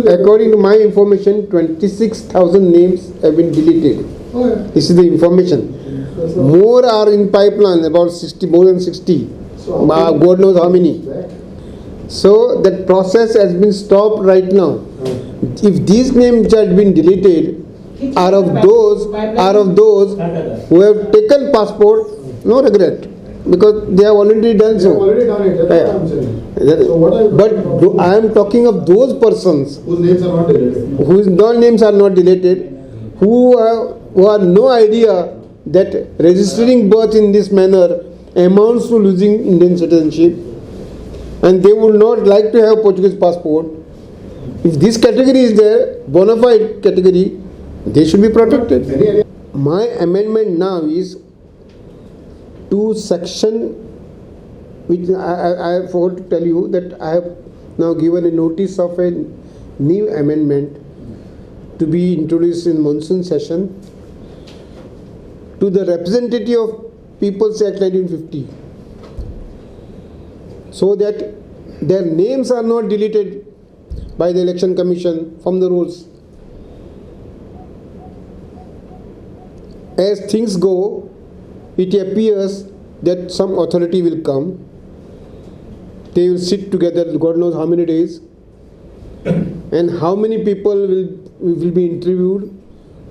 According to my information, 26,000 names have been deleted. This is the information. More are in pipeline, about 60, more than 60. God knows how many. So that process has been stopped right now. If these names had been deleted, are of those who have taken passport, no regret, because they have already done so. But I am talking of those persons whose names are not deleted. Whose names are not deleted, who have no idea that registering birth in this manner amounts to losing Indian citizenship, and they would not like to have Portuguese passport. If this category is there, bona fide category, they should be protected. My amendment now is to section, which I forgot to tell you that I have now given a notice of a new amendment to be introduced in monsoon session to the representative of People's Act 1950, so that their names are not deleted by the Election Commission from the rolls. As things go, it appears that some authority will come. They will sit together, God knows how many days, and how many people will be interviewed,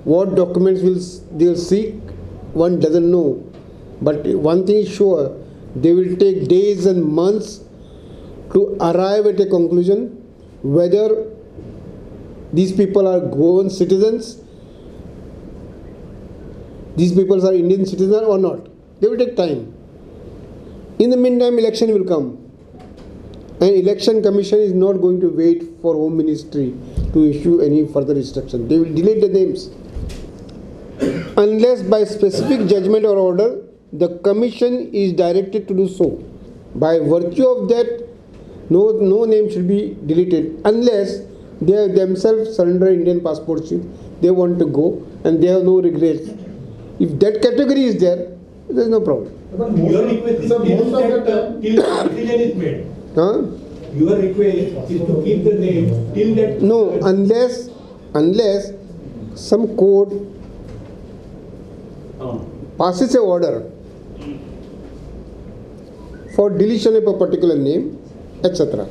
what documents they'll seek, one doesn't know. But one thing is sure, they will take days and months to arrive at a conclusion whether these people are Goan citizens, these people are Indian citizens or not. They will take time. In the meantime, election will come. And Election Commission is not going to wait for Home Ministry to issue any further instruction. They will delete the names. Unless by specific judgment or order, the Commission is directed to do so. By virtue of that, no name should be deleted unless they have themselves surrendered Indian passportship. They want to go and they have no regrets. If that category is there, there is no problem. But your request is till decision is made. Your request is to keep the name till that. No, unless some court passes a order for deletion of a particular name, etc.